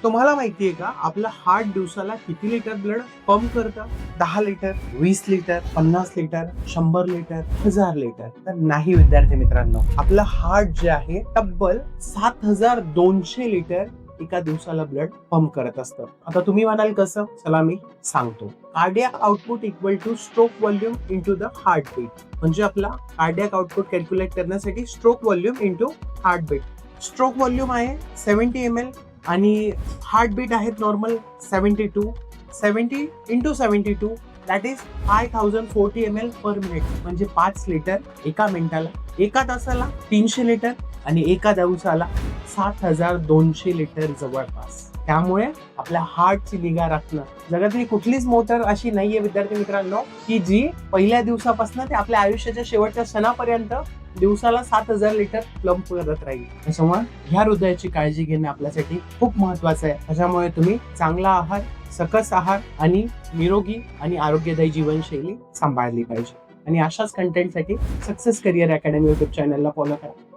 तुम्हाला माहितीये का आपलं हार्ट दिवसाला किती लिटर ब्लड पंप करतं? 10 litre, 20 litre, 50 litre, 100 litre, 1000 litre? तर नाही विद्यार्थी मित्रांनो, आपलं हार्ट जे आहे तब्बल 7200 लिटर एका दिवसाला ब्लड पंप करत असतं. आता तुम्ही म्हणाल कसं? चला मी सांगतो. Cardiac output equal to stroke volume into the heart beat. म्हणजे आपला कार्डियाक आउटपुट कॅल्क्युलेट करण्यासाठी stroke volume into heart beat. Stroke volume आहे 70 ml आणि हार्ट बीट आहेत normal 72. 70 into 72 that is 5040 ml per minute. म्हणजे 5 लिटर एका मिनिटाला. एका तासाला 300 लिटर आणि एका दिवसाला 7200 लिटर जवळपास. त्यामुळे आपल्या हार्टची निगा राखणं, जगातली कुठलीच मोटर अशी नाहीये विद्यार्थी मित्रांनो की जी पहिल्या दिवसापासून ते आपल्या आयुष्याच्या शेवटच्या क्षणापर्यंत दिवसाला 7000 लिटर पंप करत राहील. त्याच्यामुळे ह्या हृदयाची काळजी घेणे आपल्यासाठी खूप महत्वाचं आहे. त्याच्यामुळे तुम्ही चांगला आहार, सकस आहार आणि निरोगी आणि आरोग्यदायी जीवनशैली सांभाळली पाहिजे. आणि अशाच कंटेंटसाठी सक्सेस करिअर अकॅडमी युट्यूब चॅनलला फॉलो करा.